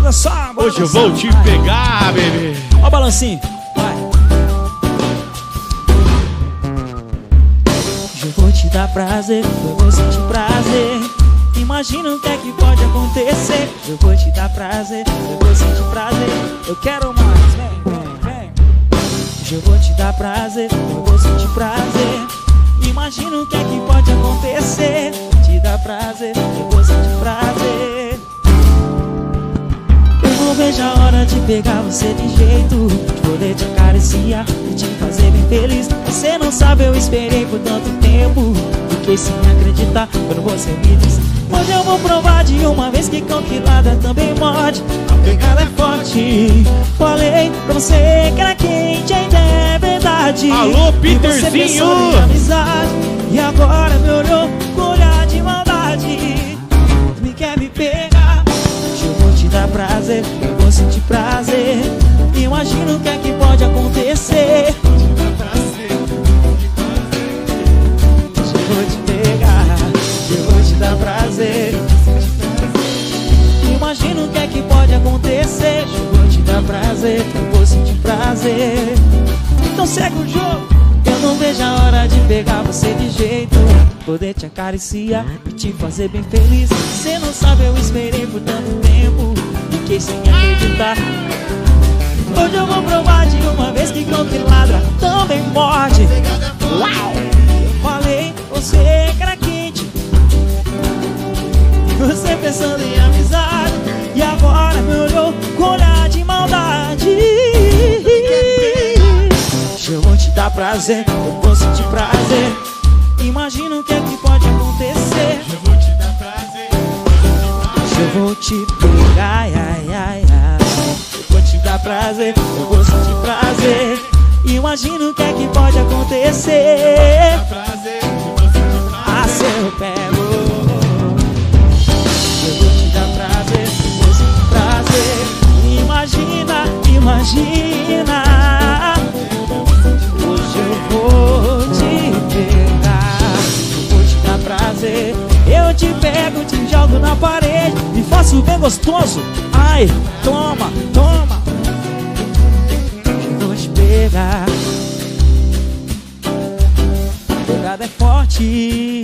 dançar, bora Hoje eu dançar, vou te vai. pegar, bebê. Ó o balancinho, vai. Hoje eu vou te dar prazer, eu vou sentir prazer. Imagina o que é que pode acontecer. Eu vou te dar prazer, eu vou sentir prazer. Eu quero mais, vem, vem, vem. Hoje eu vou te dar prazer, eu vou sentir prazer. Imagina o que é que pode acontecer. Te dar prazer, eu vou sentir prazer. Eu não vejo a hora de pegar você de jeito, de poder te acariciar e te fazer bem feliz. Você não sabe, eu esperei por tanto tempo, fiquei sem acreditar quando você me disse. Hoje eu vou provar de uma vez que conquilada também morde. A pegada é forte. Falei pra você que era quente, ainda é verdade. Alô, E você pensou em Peterzinho! amizade e agora me olhou com olhar de maldade. Me quer me pegar. Hoje eu vou te dar prazer, eu vou sentir prazer. Imagina o que é que pode acontecer. Hoje eu vou te pegar, eu vou te dar prazer. Imagina o que é que pode acontecer. Hoje eu vou te dar prazer, eu vou sentir prazer. Então segue o jogo. Eu não vejo a hora de pegar você de jeito, poder te acariciar e te fazer bem feliz. Você não sabe, eu esperei por tanto tempo, fiquei sem acreditar. Hoje eu vou provar de uma vez que cão que ladra também morde. Uau! Eu falei, você que era quente, você pensando em amizade e agora me olhou com olhar de maldade. Hoje eu vou te dar prazer, eu vou sentir prazer. Imagina o que é que pode acontecer. Eu vou te dar prazer. Hoje eu vou te pegar, ai, ai, ai. Eu vou te dar prazer, eu vou sentir prazer. Imagina o que é que pode acontecer. Prazer. Ah, se eu pego. Eu vou te dar prazer, eu vou sentir prazer. Imagina, imagina. Hoje eu vou te pegar, eu vou te dar prazer. Eu te pego, te jogo na parede e faço bem gostoso. Ai, toma, toma. Eu vou te pegar. A pegada é forte.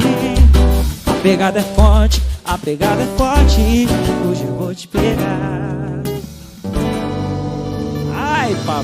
A pegada é forte. A pegada é forte. Hoje eu vou te pegar. Ai, papai.